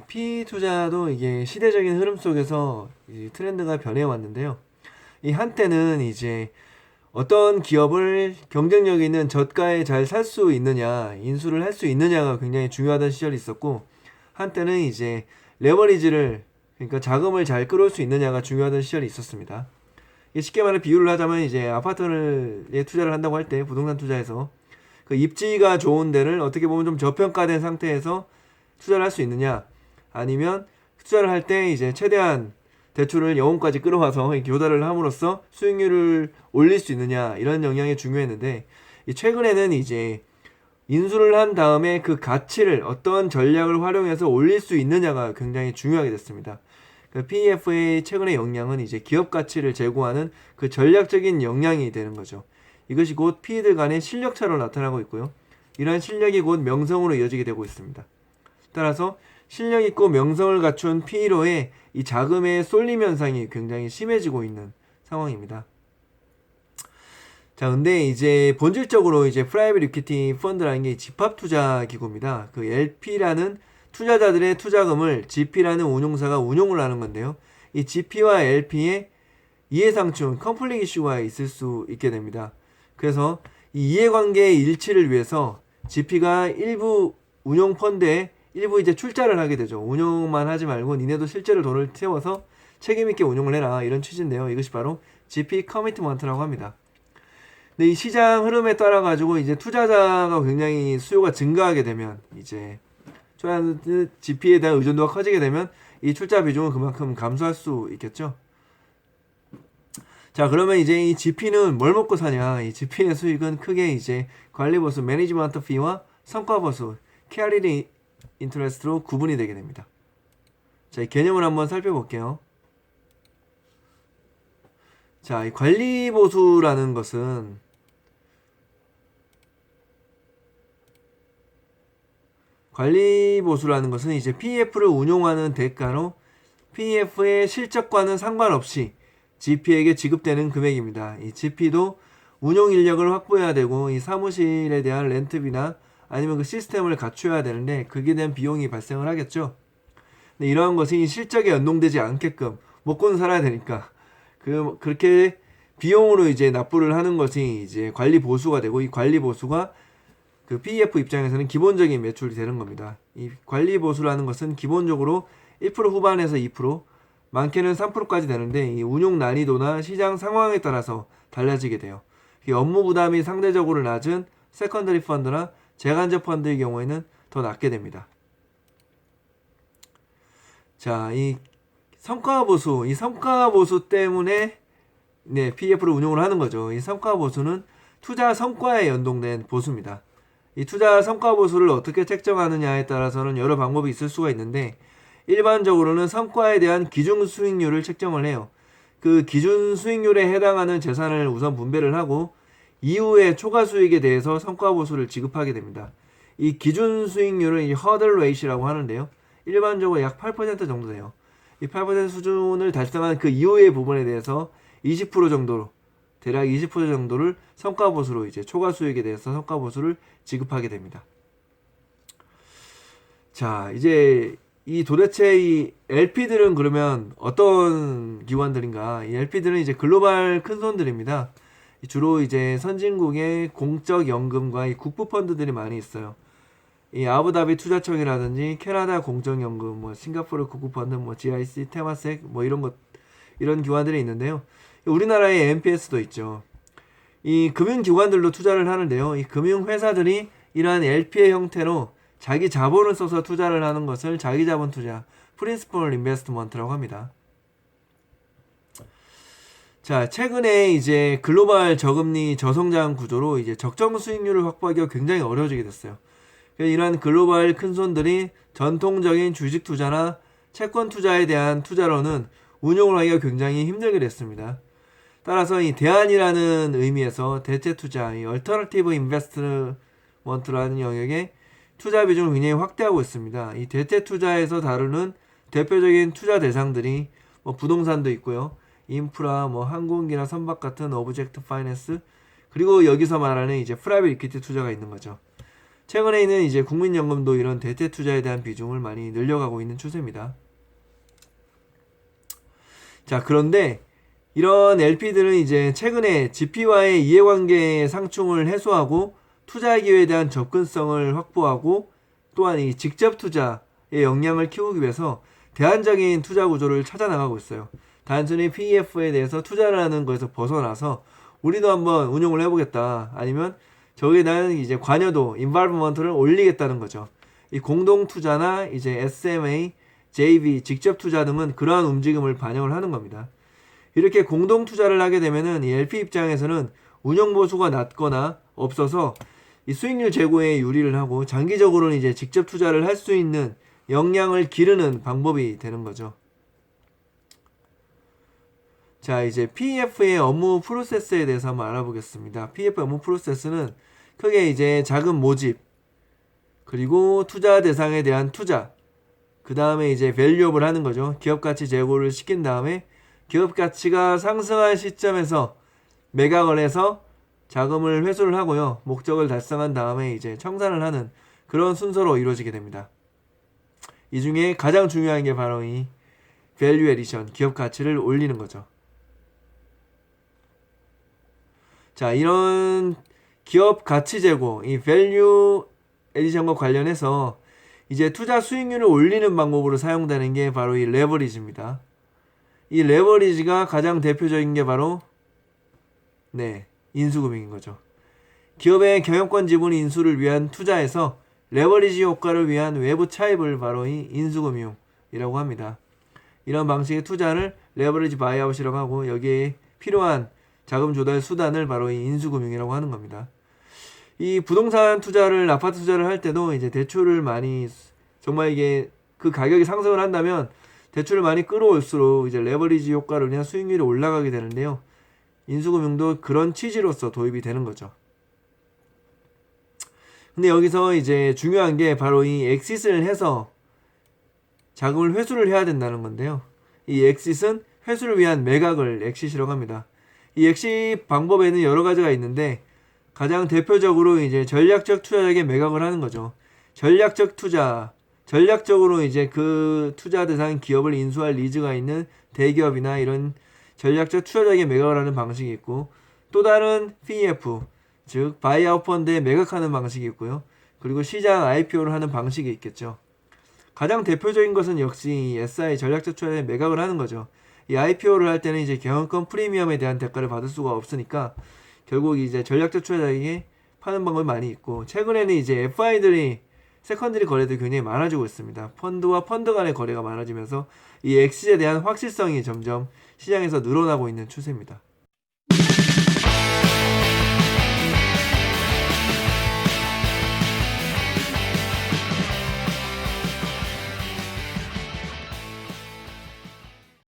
이 PE 투자도 이게 시대적인 흐름 속에서 이 트렌드가 변해왔는데요. 이 한때는 이제 어떤 기업을 경쟁력 있는 저가에 잘 살 수 있느냐, 인수를 할 수 있느냐가 굉장히 중요하던 시절이 있었고, 한때는 이제 레버리지를, 그러니까 자금을 잘 끌어올 수 있느냐가 중요하던 시절이 있었습니다. 쉽게 말해 비유를 하자면 이제 아파트에 투자를 한다고 할 때 부동산 투자에서 그 입지가 좋은 데를 어떻게 보면 좀 저평가된 상태에서 투자를 할 수 있느냐, 아니면 투자를 할 때 이제 최대한 대출을 영혼까지 끌어와서 교달을 함으로써 수익률을 올릴 수 있느냐, 이런 영향이 중요했는데, 최근에는 이제 인수를 한 다음에 그 가치를 어떤 전략을 활용해서 올릴 수 있느냐가 굉장히 중요하게 됐습니다. 그 PEF의 최근의 역량은 이제 기업 가치를 제고하는 그 전략적인 역량이 되는 거죠. 이것이 곧 PE들 간의 실력차로 나타나고 있고요. 이러한 실력이 곧 명성으로 이어지게 되고 있습니다. 따라서 실력 있고 명성을 갖춘 PE로의 이 자금의 쏠림 현상이 굉장히 심해지고 있는 상황입니다. 자, 근데 이제 본질적으로 이제 프라이빗 이퀴티 펀드라는 게 집합 투자 기구입니다. 그 LP라는 투자자들의 투자금을 GP라는 운용사가 운용을 하는 건데요. 이 GP와 LP의 이해상충, 컨플릭 이슈가 있을 수 있게 됩니다. 그래서 이 이해관계의 일치를 위해서 GP가 일부 운용 펀드에 일부 이제 출자를 하게 되죠. 운용만 하지 말고 니네도 실제로 돈을 태워서 책임있게 운용을 해라, 이런 취지인데요. 이것이 바로 GP 커미트먼트라고 합니다. 근데 이 시장 흐름에 따라 가지고 이제 투자자가 굉장히 수요가 증가하게 되면, 이제 GP에 대한 의존도가 커지게 되면 이 출자 비중은 그만큼 감소할 수 있겠죠. 자, 그러면 이제 이 GP는 뭘 먹고 사냐? 이 GP의 수익은 크게 이제 관리보수, 매니지먼트 피와 성과보수, 캐리드 인터레스트로 구분이 되게 됩니다. 자, 이 개념을 한번 살펴볼게요. 자, 이 관리보수라는 것은 이제 PEF를 운용하는 대가로 PEF의 실적과는 상관없이 GP에게 지급되는 금액입니다. 이 GP도 운용 인력을 확보해야 되고, 이 사무실에 대한 렌트비나 아니면 그 시스템을 갖춰야 되는데 그게 대한 비용이 발생을 하겠죠. 근데 이러한 것이 실적에 연동되지 않게끔 먹고는 살아야 되니까 그렇게 비용으로 이제 납부를 하는 것이 이제 관리 보수가 되고, 이 관리 보수가 그 PEF 입장에서는 기본적인 매출이 되는 겁니다. 이 관리 보수라는 것은 기본적으로 1% 후반에서 2%, 많게는 3%까지 되는데, 이 운용 난이도나 시장 상황에 따라서 달라지게 돼요. 이 업무 부담이 상대적으로 낮은 세컨더리 펀드나 재간접 펀드의 경우에는 더 낮게 됩니다. 자, 이 성과 보수 때문에 PEF를 운용을 하는 거죠. 이 성과 보수는 투자 성과에 연동된 보수입니다. 이 투자 성과 보수를 어떻게 책정하느냐에 따라서는 여러 방법이 있을 수가 있는데, 일반적으로는 성과에 대한 기준 수익률을 책정을 해요. 그 기준 수익률에 해당하는 재산을 우선 분배를 하고 이후에 초과 수익에 대해서 성과 보수를 지급하게 됩니다. 이 기준 수익률은 이 허들 레이시라고 하는데요. 일반적으로 약 8% 정도 돼요. 이 8% 수준을 달성한 그 이후의 부분에 대해서 20% 정도로, 대략 20% 정도를 성과 보수로, 이제 초과 수익에 대해서 성과 보수를 지급하게 됩니다. 자, 이제 도대체 이 LP들은 그러면 어떤 기관들인가? 이 LP들은 이제 글로벌 큰손들입니다. 주로 이제 선진국의 공적 연금과 이 국부 펀드들이 많이 있어요. 이 아부다비 투자청이라든지 캐나다 공적연금, 뭐 싱가포르 국부 펀드, 뭐 GIC, 테마섹, 뭐 이런 기관들이 있는데요. 우리나라에 MPS도 있죠. 이 금융기관들도 투자를 하는데요. 이 금융회사들이 이러한 LP의 형태로 자기 자본을 써서 투자를 하는 것을 자기 자본 투자, 프린시플 인베스트먼트라고 합니다. 자, 최근에 이제 글로벌 저금리 저성장 구조로 이제 적정 수익률을 확보하기가 굉장히 어려워지게 됐어요. 이러한 글로벌 큰손들이 전통적인 주식 투자나 채권 투자에 대한 투자로는 운용을 하기가 굉장히 힘들게 됐습니다. 따라서 이 대안이라는 의미에서 대체 투자, 이 얼터너티브 인베스트먼트라는 영역에 투자 비중을 굉장히 확대하고 있습니다. 이 대체 투자에서 다루는 대표적인 투자 대상들이 뭐 부동산도 있고요. 인프라, 뭐 항공기나 선박 같은 오브젝트 파이낸스, 그리고 여기서 말하는 이제 프라이빗 이퀴티 투자가 있는 거죠. 최근에는 이제 국민연금도 이런 대퇴 투자에 대한 비중을 많이 늘려가고 있는 추세입니다. 자, 그런데 이런 LP들은 이제 최근에 GP와의 이해관계 상충을 해소하고 투자 기회에 대한 접근성을 확보하고 또한 이 직접 투자의 역량을 키우기 위해서 대안적인 투자 구조를 찾아 나가고 있어요. 단순히 PEF에 대해서 투자를 하는 것에서 벗어나서 우리도 한번 운용을 해보겠다. 아니면 저기에 대한 이제 관여도, 인발브먼트를 올리겠다는 거죠. 이 공동 투자나 이제 SMA, JV, 직접 투자 등은 그러한 움직임을 반영을 하는 겁니다. 이렇게 공동 투자를 하게 되면은 이 LP 입장에서는 운영 보수가 낮거나 없어서 이 수익률 제고에 유리를 하고 장기적으로는 이제 직접 투자를 할 수 있는 역량을 기르는 방법이 되는 거죠. 자, 이제 PEF의 업무 프로세스에 대해서 한번 알아보겠습니다. PEF 업무 프로세스는 크게 이제 자금 모집, 그리고 투자 대상에 대한 투자, 그 다음에 이제 밸류업을 하는 거죠. 기업 가치 제고를 시킨 다음에 기업 가치가 상승한 시점에서 매각을 해서 자금을 회수를 하고요. 목적을 달성한 다음에 이제 청산을 하는 그런 순서로 이루어지게 됩니다. 이 중에 가장 중요한 게 바로 이 밸류 에디션, 기업 가치를 올리는 거죠. 자, 이런 기업 가치 제고, 이 밸류 에디션과 관련해서 이제 투자 수익률을 올리는 방법으로 사용되는 게 바로 이 레버리지입니다. 이 레버리지가 가장 대표적인 게 바로 인수금융인 거죠. 기업의 경영권 지분 인수를 위한 투자에서 레버리지 효과를 위한 외부 차입을 바로 이 인수금융이라고 합니다. 이런 방식의 투자를 레버리지 바이아웃이라고 하고 여기에 필요한 자금 조달 수단을 바로 이 인수금융이라고 하는 겁니다. 이 부동산 투자를, 아파트 투자를 할 때도 이제 대출을 많이, 정말 이게 그 가격이 상승을 한다면 대출을 많이 끌어올수록 이제 레버리지 효과를 위한 수익률이 올라가게 되는데요. 인수금융도 그런 취지로서 도입이 되는 거죠. 근데 여기서 이제 중요한 게 바로 이 엑싯을 해서 자금을 회수를 해야 된다는 건데요. 이 엑싯은 회수를 위한 매각을 엑싯이라고 합니다. 이 엑싯 방법에는 여러 가지가 있는데 가장 대표적으로 이제 전략적 투자자에게 매각을 하는 거죠. 전략적 투자, 전략적으로 이제 그 투자 대상 기업을 인수할 니즈가 있는 대기업이나 이런 전략적 투자자에게 매각을 하는 방식이 있고, 또 다른 PEF, 즉 바이아웃 펀드에 매각하는 방식이 있고요. 그리고 시장 IPO를 하는 방식이 있겠죠. 가장 대표적인 것은 역시 이 SI, 전략적 투자자에 매각을 하는 거죠. 이 IPO를 할 때는 이제 경영권 프리미엄에 대한 대가를 받을 수가 없으니까 결국 이제 전략적 투자자에게 파는 방법이 많이 있고, 최근에는 이제 FI들이 세컨드리 거래도 굉장히 많아지고 있습니다. 펀드와 펀드 간의 거래가 많아지면서 이 엑시에 대한 확실성이 점점 시장에서 늘어나고 있는 추세입니다.